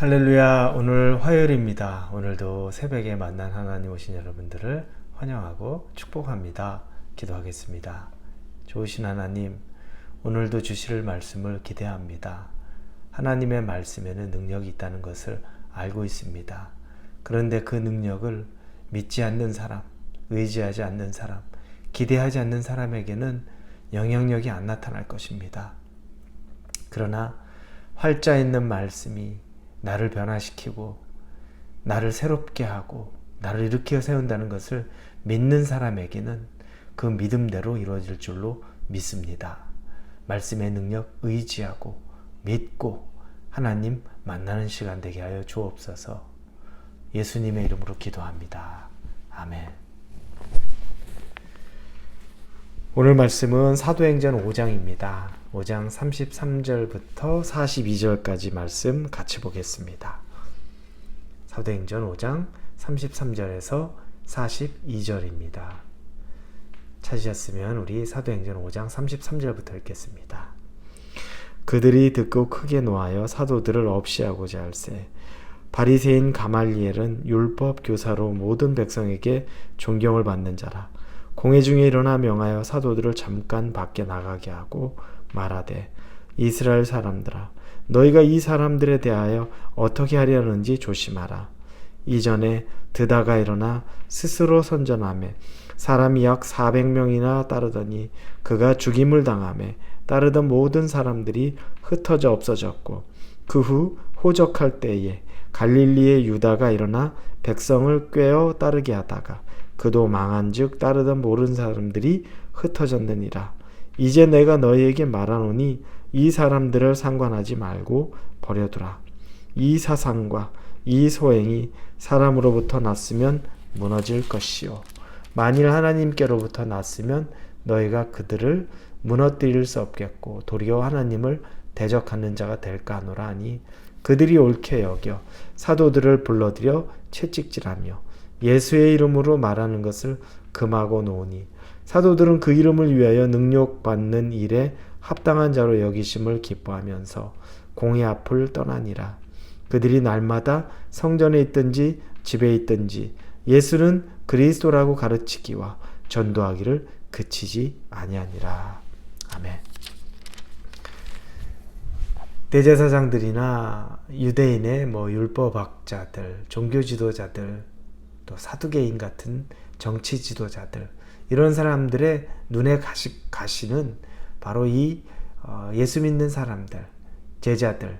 할렐루야. 오늘 화요일입니다. 오늘도 새벽에 만난 하나님 오신 여러분들을 환영하고 축복합니다. 기도하겠습니다. 좋으신 하나님, 오늘도 주실 말씀을 기대합니다. 하나님의 말씀에는 능력이 있다는 것을 알고 있습니다. 그런데 그 능력을 믿지 않는 사람, 의지하지 않는 사람, 기대하지 않는 사람에게는 영향력이 안 나타날 것입니다. 그러나 활자 있는 말씀이 나를 변화시키고 나를 새롭게 하고 나를 일으켜 세운다는 것을 믿는 사람에게는 그 믿음대로 이루어질 줄로 믿습니다. 말씀의 능력 의지하고 믿고 하나님 만나는 시간 되게 하여 주옵소서. 예수님의 이름으로 기도합니다. 아멘. 오늘 말씀은 사도행전 5장입니다. 5장 33절부터 42절까지 말씀 같이 보겠습니다. 사도행전 5장 33절에서 42절입니다. 찾으셨으면 우리 사도행전 5장 33절부터 읽겠습니다. 그들이 듣고 크게 노하여 사도들을 없이하고자 할세 바리새인 가말리엘은 율법 교사로 모든 백성에게 존경을 받는 자라. 공회 중에 일어나 명하여 사도들을 잠깐 밖에 나가게 하고 말하되 이스라엘 사람들아 너희가 이 사람들에 대하여 어떻게 하려는지 조심하라. 이전에 드다가 일어나 스스로 선전하매 사람이 약 400명이나 따르더니 그가 죽임을 당하매 따르던 모든 사람들이 흩어져 없어졌고 그 후 호적할 때에 갈릴리의 유다가 일어나 백성을 꾀어 따르게 하다가 그도 망한즉 따르던 모든 사람들이 흩어졌느니라. 이제 내가 너희에게 말하노니 이 사람들을 상관하지 말고 버려두라. 이 사상과 이 소행이 사람으로부터 났으면 무너질 것이요 만일 하나님께로부터 났으면 너희가 그들을 무너뜨릴 수 없겠고 도리어 하나님을 대적하는 자가 될까 하노라 하니 그들이 옳게 여겨 사도들을 불러들여 채찍질하며 예수의 이름으로 말하는 것을 금하고 노으니 사도들은 그 이름을 위하여 능욕받는 일에 합당한 자로 여기심을 기뻐하면서 공회 앞을 떠나니라. 그들이 날마다 성전에 있든지 집에 있든지 예수는 그리스도라고 가르치기와 전도하기를 그치지 아니하니라. 아멘. 대제사장들이나 유대인의 율법학자들, 종교 지도자들, 또 사두개인 같은 정치 지도자들 이런 사람들의 눈에 가시는 바로 이 예수 믿는 사람들, 제자들,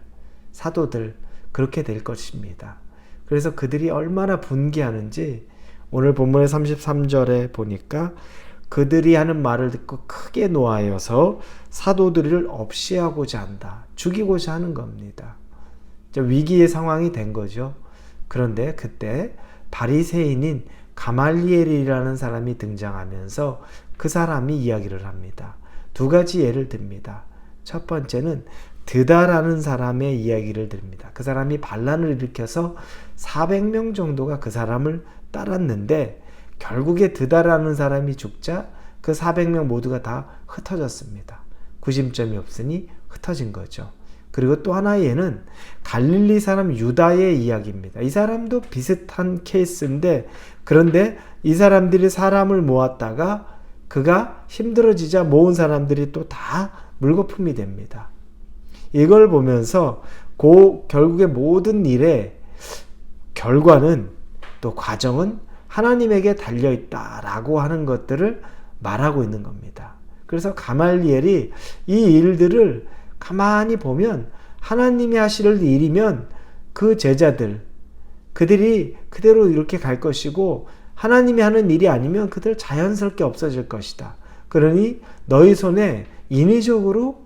사도들 그렇게 될 것입니다. 그래서 그들이 얼마나 분개하는지 오늘 본문의 33절에 보니까 그들이 하는 말을 듣고 크게 노하여서 사도들을 없이 하고자 한다. 죽이고자 하는 겁니다. 위기의 상황이 된 거죠. 그런데 그때 바리새인인 가말리엘이라는 사람이 등장하면서 그 사람이 이야기를 합니다. 두 가지 예를 듭니다. 첫 번째는 드다라는 사람의 이야기를 듭니다. 그 사람이 반란을 일으켜서 400명 정도가 그 사람을 따랐는데 결국에 드다라는 사람이 죽자 그 400명 모두가 다 흩어졌습니다. 구심점이 없으니 흩어진 거죠. 그리고 또 하나의 예는 갈릴리 사람 유다의 이야기입니다. 이 사람도 비슷한 케이스인데 그런데 이 사람들이 사람을 모았다가 그가 힘들어지자 모은 사람들이 또 다 물거품이 됩니다. 이걸 보면서 결국에 모든 일의 결과는 또 과정은 하나님에게 달려있다라고 하는 것들을 말하고 있는 겁니다. 그래서 가말리엘이 이 일들을 가만히 보면 하나님이 하실 일이면 그 제자들 그들이 그대로 이렇게 갈 것이고 하나님이 하는 일이 아니면 그들 자연스럽게 없어질 것이다. 그러니 너희 손에 인위적으로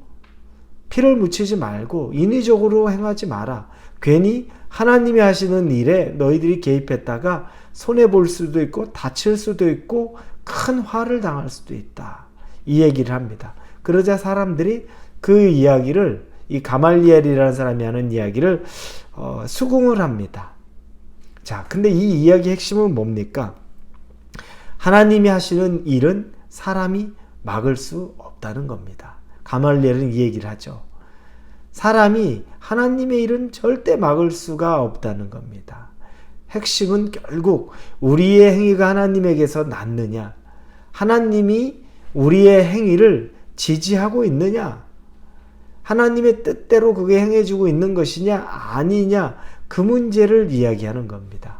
피를 묻히지 말고 인위적으로 행하지 마라. 괜히 하나님이 하시는 일에 너희들이 개입했다가 손해볼 수도 있고 다칠 수도 있고 큰 화를 당할 수도 있다. 이 얘기를 합니다. 그러자 사람들이 그 이야기를 이 가말리엘이라는 사람이 하는 이야기를 수긍을 합니다. 자, 근데 이 이야기의 핵심은 뭡니까? 하나님이 하시는 일은 사람이 막을 수 없다는 겁니다. 가말리엘은 이 얘기를 하죠. 사람이 하나님의 일은 절대 막을 수가 없다는 겁니다. 핵심은 결국 우리의 행위가 하나님에게서 낫느냐, 하나님이 우리의 행위를 지지하고 있느냐, 하나님의 뜻대로 그게 행해지고 있는 것이냐 아니냐, 그 문제를 이야기하는 겁니다.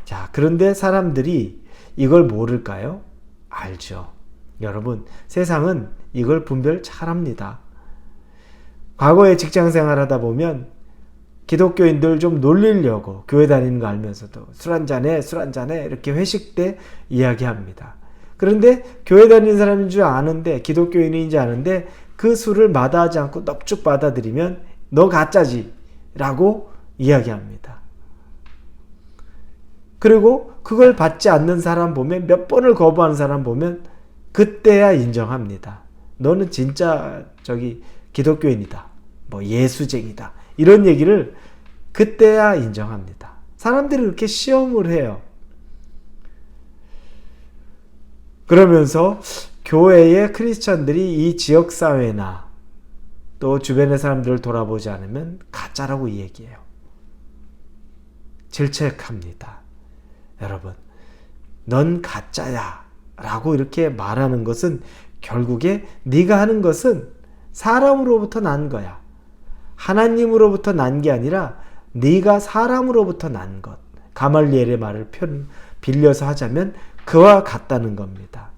자, 그런데 사람들이 이걸 모를까요? 알죠. 여러분, 세상은 이걸 분별 잘합니다. 과거에 직장생활 하다 보면 기독교인들 좀 놀리려고 교회 다니는 거 알면서도 술 한잔해 이렇게 회식 때 이야기합니다. 그런데 교회 다니는 사람인 줄 아는데, 기독교인인지 아는데 그 술을 마다하지 않고 넙죽 받아들이면 너 가짜지 라고 이야기합니다. 그리고 그걸 받지 않는 사람 보면, 몇 번을 거부하는 사람 보면 그때야 인정합니다. 너는 진짜 기독교인이다, 뭐 예수쟁이다, 이런 얘기를 그때야 인정합니다. 사람들이 그렇게 시험을 해요. 그러면서 교회의 크리스천들이 이 지역사회나 또 주변의 사람들을 돌아보지 않으면 가짜라고 얘기해요. 질책합니다. 여러분, 넌 가짜야 라고 이렇게 말하는 것은 결국에 네가 하는 것은 사람으로부터 난 거야. 하나님으로부터 난 게 아니라 네가 사람으로부터 난 것. 가말리엘의 말을 빌려서 하자면 그와 같다는 겁니다.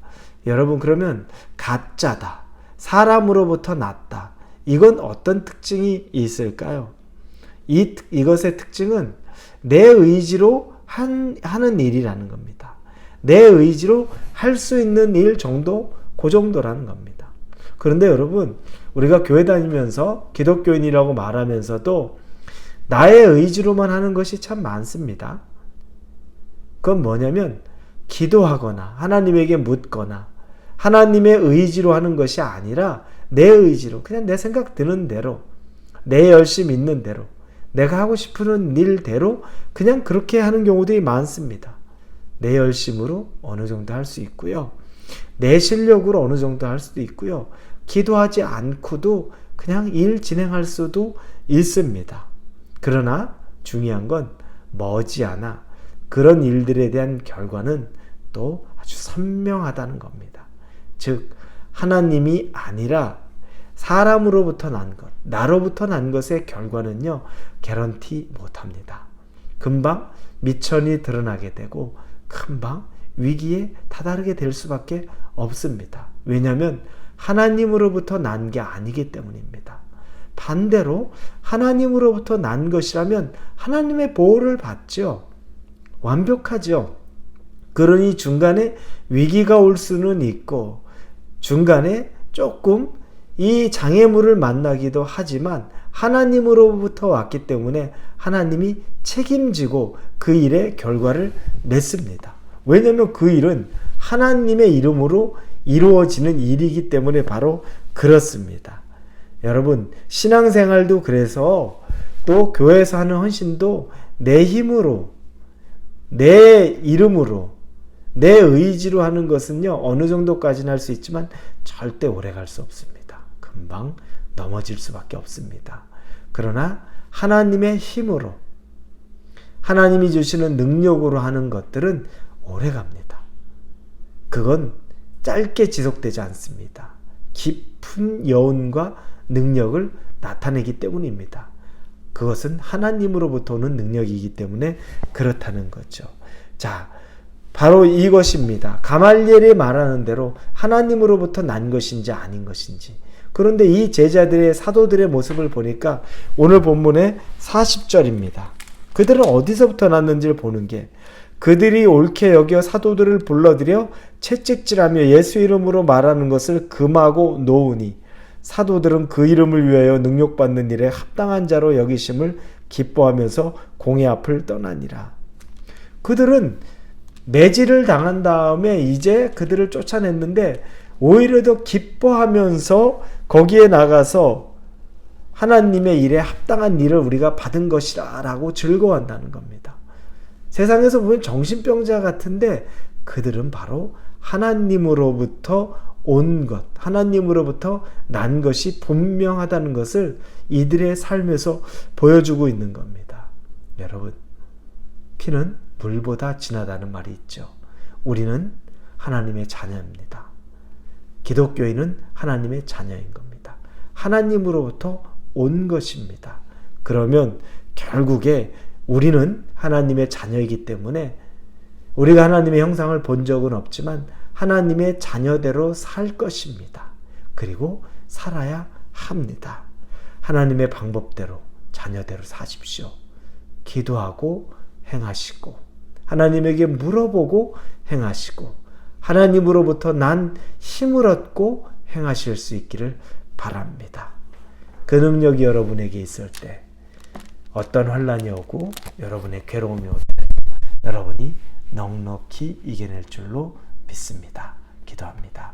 여러분, 그러면 가짜다, 사람으로부터 났다, 이건 어떤 특징이 있을까요? 이것의 특징은 내 의지로 하는 일이라는 겁니다. 내 의지로 할 수 있는 일 정도, 그 정도라는 겁니다. 그런데 여러분, 우리가 교회 다니면서 기독교인이라고 말하면서도 나의 의지로만 하는 것이 참 많습니다. 그건 뭐냐면 기도하거나 하나님에게 묻거나 하나님의 의지로 하는 것이 아니라 내 의지로, 그냥 내 생각 드는 대로, 내 열심 있는 대로, 내가 하고 싶은 일대로 그냥 그렇게 하는 경우들이 많습니다. 내 열심으로 어느 정도 할 수 있고요, 내 실력으로 어느 정도 할 수도 있고요, 기도하지 않고도 그냥 일 진행할 수도 있습니다. 그러나 중요한 건 머지않아 그런 일들에 대한 결과는 또 아주 선명하다는 겁니다. 즉, 하나님이 아니라 사람으로부터 난 것, 나로부터 난 것의 결과는요, 개런티 못합니다. 금방 미천이 드러나게 되고 금방 위기에 다다르게 될 수밖에 없습니다. 왜냐하면 하나님으로부터 난 게 아니기 때문입니다. 반대로 하나님으로부터 난 것이라면 하나님의 보호를 받죠. 완벽하죠. 그러니 중간에 위기가 올 수는 있고 중간에 조금 이 장애물을 만나기도 하지만 하나님으로부터 왔기 때문에 하나님이 책임지고 그 일의 결과를 맺습니다. 왜냐하면 그 일은 하나님의 이름으로 이루어지는 일이기 때문에 바로 그렇습니다. 여러분, 신앙생활도 그래서, 또 교회에서 하는 헌신도 내 힘으로, 내 이름으로, 내 의지로 하는 것은요, 어느 정도까지는 할 수 있지만 절대 오래 갈 수 없습니다. 금방 넘어질 수밖에 없습니다. 그러나 하나님의 힘으로, 하나님이 주시는 능력으로 하는 것들은 오래 갑니다. 그건 짧게 지속되지 않습니다. 깊은 여운과 능력을 나타내기 때문입니다. 그것은 하나님으로부터 오는 능력이기 때문에 그렇다는 거죠. 자, 바로 이것입니다. 가말리엘이 말하는 대로 하나님으로부터 난 것인지 아닌 것인지. 그런데 이 제자들의, 사도들의 모습을 보니까 오늘 본문의 40절입니다. 그들은 어디서부터 났는지를 보는 게, 그들이 옳게 여겨 사도들을 불러들여 채찍질하며 예수 이름으로 말하는 것을 금하고 놓으니 사도들은 그 이름을 위하여 능력받는 일에 합당한 자로 여기심을 기뻐하면서 공회 앞을 떠나니라. 그들은 매질을 당한 다음에 이제 그들을 쫓아냈는데 오히려 더 기뻐하면서 거기에 나가서 하나님의 일에 합당한 일을 우리가 받은 것이라 라고 즐거워한다는 겁니다. 세상에서 보면 정신병자 같은데 그들은 바로 하나님으로부터 온 것, 하나님으로부터 난 것이 분명하다는 것을 이들의 삶에서 보여주고 있는 겁니다. 여러분, 피는 물보다 진하다는 말이 있죠. 우리는 하나님의 자녀입니다. 기독교인은 하나님의 자녀인 겁니다. 하나님으로부터 온 것입니다. 그러면 결국에 우리는 하나님의 자녀이기 때문에 우리가 하나님의 형상을 본 적은 없지만 하나님의 자녀대로 살 것입니다. 그리고 살아야 합니다. 하나님의 방법대로 자녀대로 사십시오. 기도하고 행하시고 하나님에게 물어보고 행하시고 하나님으로부터 난 힘을 얻고 행하실 수 있기를 바랍니다. 그 능력이 여러분에게 있을 때 어떤 환난이 오고 여러분의 괴로움이 올 때 여러분이 넉넉히 이겨낼 줄로 믿습니다. 기도합니다.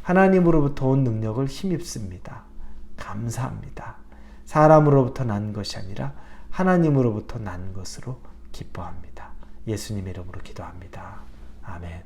하나님으로부터 온 능력을 힘입습니다. 감사합니다. 사람으로부터 난 것이 아니라 하나님으로부터 난 것으로 기뻐합니다. 예수님의 이름으로 기도합니다. 아멘.